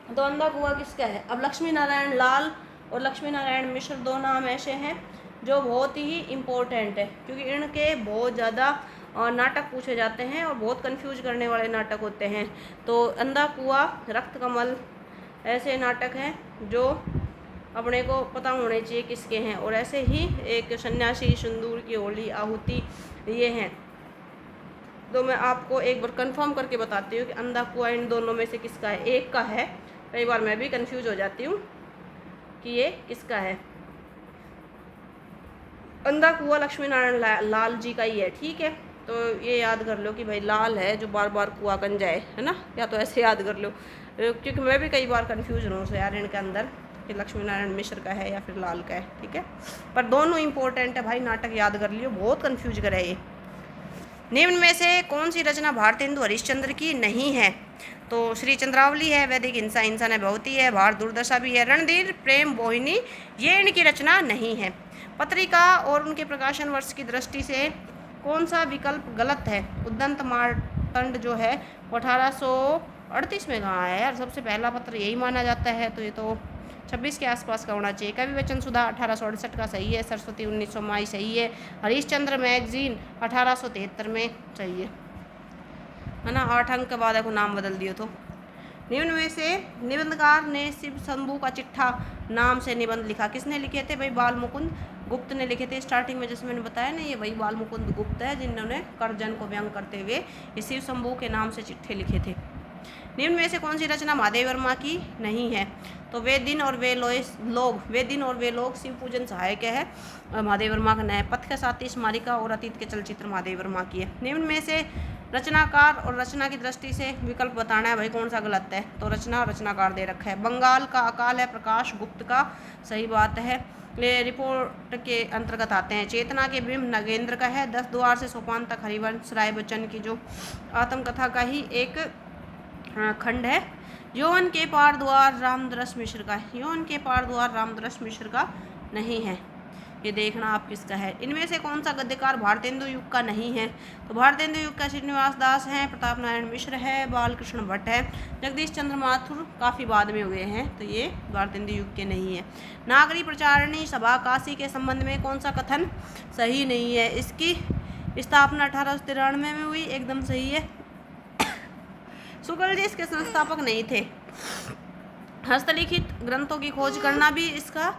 तो अंधा कुआं किसका है? अब लक्ष्मी नारायण लाल और लक्ष्मी नारायण मिश्र दो नाम ऐसे हैं जो बहुत ही इम्पोर्टेंट है, क्योंकि इनके बहुत ज़्यादा नाटक पूछे जाते हैं और बहुत कंफ्यूज करने वाले नाटक होते हैं। तो अंधा कुआं, रक्त कमल ऐसे नाटक हैं जो अपने को पता होने चाहिए किसके हैं। और ऐसे ही एक सन्यासी, सिंदूर की होली, आहुति, ये हैं। तो मैं आपको एक बार कंफर्म करके बताती हूँ कि अंधा कुआं इन दोनों में से किसका है। एक का है, कई बार मैं भी कंफ्यूज हो जाती हूँ कि ये किसका है। अंधा कुआं लक्ष्मी नारायण लाल जी का ही है, ठीक है। तो ये याद कर लो कि भाई लाल है जो बार बार कुआं बन जाए, है ना, या तो ऐसे याद कर लो, क्योंकि मैं भी कई बार कंफ्यूज हूँ सो यार इनके अंदर कि लक्ष्मी नारायण मिश्र का है या फिर लाल का है, ठीक है। पर दोनों इंपॉर्टेंट है भाई, नाटक याद कर लियो, बहुत कंफ्यूज करे ये। निम्न में से कौन सी रचना भारतेंदु हरिश्चंद्र की नहीं है? तो श्री चंद्रावली है, वैदिक हिंसा, हिंसा ने बहुती है, भारत दुर्दशा भी है, रणधीर प्रेम मोहिनी, ये इनकी रचना नहीं है। पत्रिका और उनके प्रकाशन वर्ष की दृष्टि से कौन सा विकल्प गलत है? उद्दंत मार्तंड जो है वो 1838 में कहाँ है यार? सबसे पहला पत्र यही माना जाता है, तो ये तो 26 के आसपास का होना चाहिए। कवि वचन सुधा 1868 का सही है। सरस्वती 1900 में सही है। हरिश्चंद्र मैगजीन 1873 में सही है ना। 8 अंक के बाद आपको नाम बदल दियो। तो निम्न में से निबंधकार ने शिव शंभू का चिट्ठा नाम से निबंध लिखा, किसने लिखे थे? भाई बाल मुकुंद गुप्त ने लिखे थे। स्टार्टिंग में जैसे मैंने बताया ना, ये भाई बाल मुकुंद गुप्त है जिन्होंने कर्जन को व्यंग करते हुए ये शिव शंभू के नाम से चिट्ठे लिखे थे। निम्न में से कौन सी रचना महादेव वर्मा की नहीं है? तो वे दिन और वे लोग शिव पूजन सहायक है, महादेव वर्मा का न्याय पथ के साथी स्मारिका और अतीत के चलचित्र महादेव वर्मा की है। निम्न में से रचनाकार और रचना की दृष्टि से विकल्प बताना है भाई कौन सा गलत है। तो रचना और रचनाकार दे रखा है। बंगाल का अकाल है प्रकाश गुप्त का, सही बात है। ये रिपोर्ट के अंतर्गत आते हैं। चेतना के बिंब नगेंद्र का है। 10 द्वार से सोपान तक हरिवंश राय बच्चन की जो आत्मकथा का ही एक खंड है। यौवन के पार द्वार रामदरस मिश्र का है। यौवन के पार द्वार रामदरस मिश्र का नहीं है, ये देखना आप किसका है। इनमें से कौन सा गद्यकार भारतेंदु युग का नहीं है? तो भारतेंदु युग का श्रीनिवास दास है, प्रताप नारायण मिश्र है, बालकृष्ण भट्ट है, जगदीश चंद्र माथुर काफ़ी बाद में हुए हैं, तो ये भारतेंदु युग के नहीं है। नागरी प्रचारणी सभा काशी के संबंध में कौन सा कथन सही नहीं है? इसकी स्थापना 1893 में हुई, एकदम सही है। शुक्ल जी इसके संस्थापक नहीं थे। हस्तलिखित ग्रंथों की खोज करना भी इसका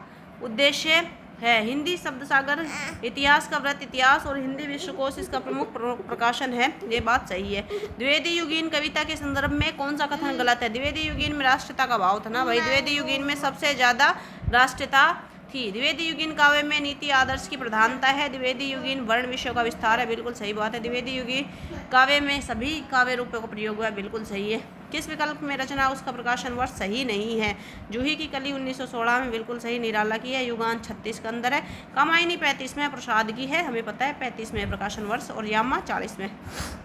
उद्देश्य है। हिंदी शब्द सागर, इतिहास का व्रत इतिहास और हिंदी विश्वकोश इसका प्रमुख प्रकाशन है, ये बात सही है। द्विवेदी युगीन कविता के संदर्भ में कौन सा कथन गलत है? द्विवेदी युगीन में राष्ट्रीयता का भाव था ना भाई, द्विवेदी युगीन में सबसे ज़्यादा राष्ट्रीयता थी। द्विवेदी युगीन काव्य में नीति आदर्श की प्रधानता है। द्विवेदी युगीन वर्ण विषयों का विस्तार है, बिल्कुल सही बात है। द्विवेदी युगीन काव्य में सभी काव्य रूपों का प्रयोग हुआ है, बिल्कुल सही है। किस विकल्प में रचना उसका प्रकाशन वर्ष सही नहीं है? जूही की कली 1916 में, बिल्कुल सही। निराला की है। युगान 36 के अंदर है। कामायनी 35 में, प्रसाद की है, हमें पता है 35 में प्रकाशन वर्ष, और यामा 40 में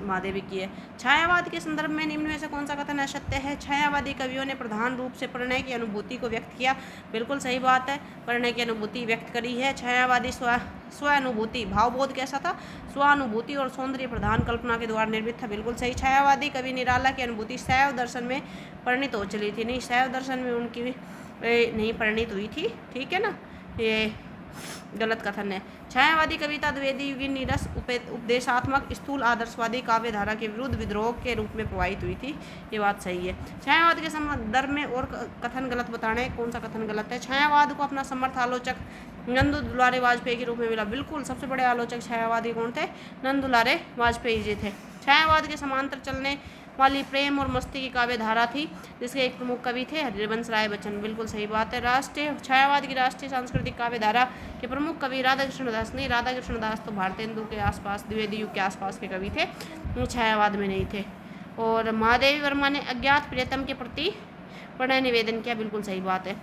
महादेवी की है। छायावाद के संदर्भ में निम्न में से कौन सा कथन असत्य है? छायावादी कवियों ने प्रधान रूप से प्रणय की अनुभूति को व्यक्त किया, बिल्कुल सही बात है, प्रणय की अनुभूति व्यक्त करी है। छायावादी स्वानुभूति, भावबोध कैसा था? स्वानुभूति और सौंदर्य प्रधान कल्पना के द्वारा निर्मित था, बिल्कुल सही। छायावादी कवि निराला की अनुभूति शैव दर्शन में परिणित हो चली थी, नहीं शैव दर्शन में उनकी नहीं परिणित हुई थी, ठीक है ना। ये गलत कथन है। छायावादी कविता द्विवेदी युगीन नीरस उपदेशात्मक स्थूल आदर्शवादी काव्य धारा के विरुद्ध विद्रोह के रूप में प्रवाहित हुई थी। ये बात सही है। छायावाद के संदर्भ में और कथन गलत बताना है। कौन सा कथन गलत है? छायावाद को अपना समर्थ आलोचक नंद दुलारे वाजपेयी के रूप में मिला। बिल्कुल, सबसे बड़े आलोचक छायावादी कौन थे? नंद दुलारे वाजपेयी जी थे। छायावाद के समांतर चलने वाली प्रेम और मस्ती की काव्य धारा थी, जिसके एक प्रमुख कवि थे हरिवंश राय बच्चन। बिल्कुल सही बात है। राष्ट्रीय छायावाद की राष्ट्रीय सांस्कृतिक काव्य धारा के प्रमुख कवि राधा कृष्ण दास नहीं। राधा कृष्ण दास तो भारतेंदु के आसपास, द्विवेदी युग के आसपास के कवि थे, वो छायावाद में नहीं थे। और महादेवी वर्मा ने अज्ञात प्रियतम के प्रति प्रणय निवेदन किया। बिल्कुल सही बात है।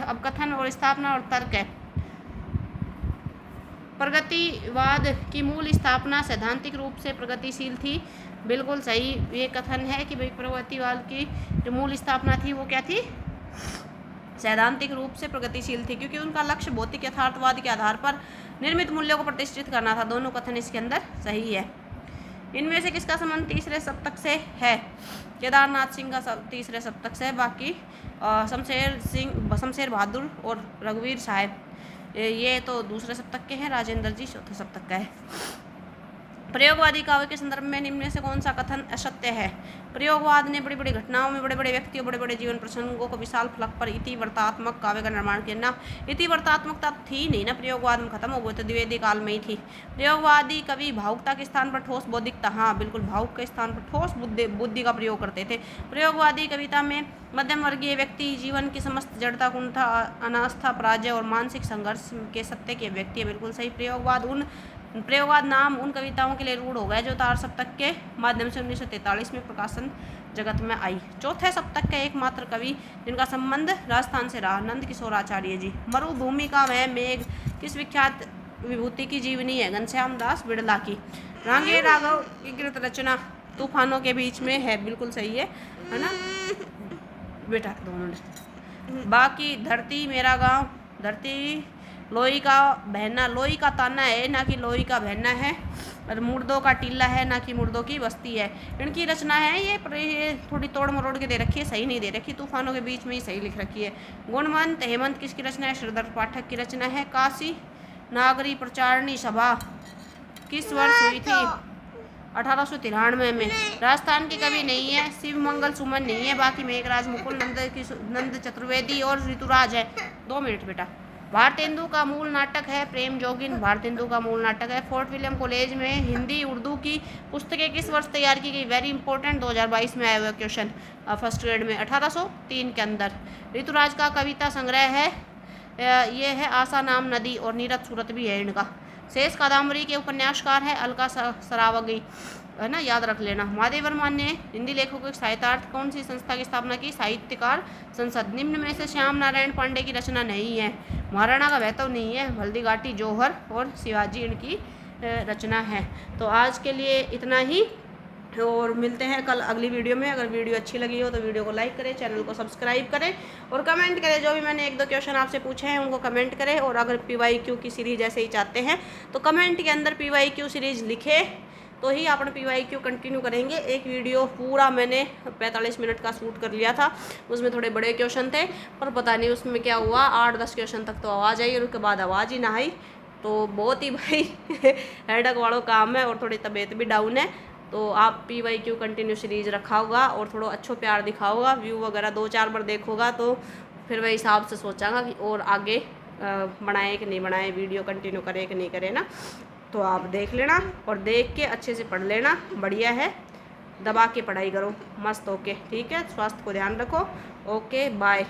अब कथन और स्थापना और तर्क है। प्रगतिवाद की मूल स्थापना सैद्धांतिक रूप से प्रगतिशील थी। बिल्कुल सही ये कथन है कि भाई प्रगतिवाद की जो मूल स्थापना थी वो क्या थी? सैद्धांतिक रूप से प्रगतिशील थी, क्योंकि उनका लक्ष्य भौतिक यथार्थवाद के आधार पर निर्मित मूल्यों को प्रतिष्ठित करना था। दोनों कथन इसके अंदर सही है। इनमें से किसका संबंध तीसरे सप्तक से है? केदारनाथ सिंह का तीसरे सप्तक से है। बाकी शमशेर बहादुर और रघुवीर साहब ये तो दूसरे सप्तक के हैं। राजेंद्र जी चौथे सप्तक का है। प्रयोगवादी काव्य के संदर्भ में निम्न में से कौन सा कथन असत्य है? प्रयोगवाद ने बड़ी बड़ी घटनाओं में बड़े बड़े व्यक्तियों, बड़े बड़े जीवन प्रसंगों को विशाल फलक पर इतिवृत्तात्मक काव्य का निर्माण किया ना। इतिवृत्तात्मकता थी नहीं ना, प्रयोगवाद में खत्म हो गए, तो द्विवेदी काल में ही थी। प्रयोगवादी कवि भावुकता के स्थान पर ठोस बौद्धिकता, हाँ बिल्कुल, भावुक के स्थान पर ठोस बुद्धि का प्रयोग करते थे। प्रयोगवादी कविता में मध्यम वर्गीय व्यक्ति जीवन की समस्त जड़ता, कुंठा, अनास्था, पराजय और मानसिक संघर्ष के सत्य की व्यक्ति है। बिल्कुल सही। प्रयोगवाद नाम उन कविताओं के लिए रूढ़ हो गया जो तार सप्तक के माध्यम से 1943 में प्रकाशन जगत में आई। चौथे सप्तक के एकमात्र कवि जिनका संबंध राजस्थान से रहा, नंद किशोर आचार्य जी। मरुभूमि का वह मेघ किस विख्यात विभूति की जीवनी है? घनश्याम दास बिड़ला की। रांगे राघव की कृत रचना तूफानों के बीच में है। बिल्कुल सही है ना बेटा, 2 मिनट। बाकी धरती मेरा गाँव, धरती लोई का बहना, लोई का ताना है ना कि लोई का बहना है, और मुर्दों का टीला है ना कि मुर्दों की बस्ती है। इनकी रचना है ये थोड़ी तोड़ मरोड़ के दे रखी है, सही नहीं दे रखी। तूफानों के बीच में ही सही लिख रखी है। गुणवंत हेमंत किसकी रचना है? श्रीधर पाठक की रचना है। काशी नागरी प्रचारणी सभा किस वर्ष हुई थी? 1893 में। राजस्थान के कवि नहीं है, शिव मंगल सुमन नहीं है। बाकी मेघराज मुकुल, नंद चतुर्वेदी और ऋतुराज है। 2 मिनट बेटा। भारतेंदु का मूल नाटक है प्रेम जोगिन। भारतेंदु का मूल नाटक है। फोर्ट विलियम कॉलेज में हिंदी उर्दू की पुस्तकें किस वर्ष तैयार की गई? वेरी इंपॉर्टेंट, 2022 में आया हुआ क्वेश्चन, फर्स्ट ग्रेड में, 1803 के अंदर। ऋतुराज का कविता संग्रह है ये है आशा नाम नदी, और नीरज सूरत भी है इनका। शेष कादम्बरी के उपन्यासकार है अलका सरावगी, है ना, याद रख लेना। महादेव वर्मा ने हिंदी लेखकों के साहित्यार्थ कौन सी संस्था की स्थापना की? साहित्यकार संसद। निम्न में से श्याम नारायण पांडे की रचना नहीं है। महाराणा का वैतव नहीं है। हल्दी घाटी जौहर और शिवाजी इनकी रचना है। तो आज के लिए इतना ही, और मिलते हैं कल अगली वीडियो में। अगर वीडियो अच्छी लगी हो तो वीडियो को लाइक करें, चैनल को सब्सक्राइब करें और कमेंट करें। जो भी मैंने 1-2 क्वेश्चन आपसे पूछे हैं उनको कमेंट करें। और अगर PYQ की सीरीज़ ऐसे ही चाहते हैं तो कमेंट के अंदर PYQ सीरीज़ लिखें, तो ही अपन PYQ कंटिन्यू करेंगे। एक वीडियो पूरा मैंने 45 मिनट का शूट कर लिया था, उसमें थोड़े बड़े क्वेश्चन थे, पर पता नहीं उसमें क्या हुआ, 8-10 क्वेश्चन तक तो आवाज़ आई और उसके बाद आवाज़ ही ना आई। तो बहुत ही भाई हेडक वालों काम है और थोड़ी तबीयत भी डाउन है। तो आप PYQ कंटिन्यू सीरीज़ रखा होगा और थोड़ा अच्छो प्यार दिखाओगा, व्यू वगैरह 2-4 बार देखोगा तो फिर वही हिसाब से सोचांगा कि और आगे बनाए कि नहीं बनाए, वीडियो कंटिन्यू करे कि नहीं करे ना। तो आप देख लेना और देख के अच्छे से पढ़ लेना, बढ़िया है। दबा के पढ़ाई करो, मस्त। ओके ठीक है, स्वास्थ्य को ध्यान रखो। Okay bye.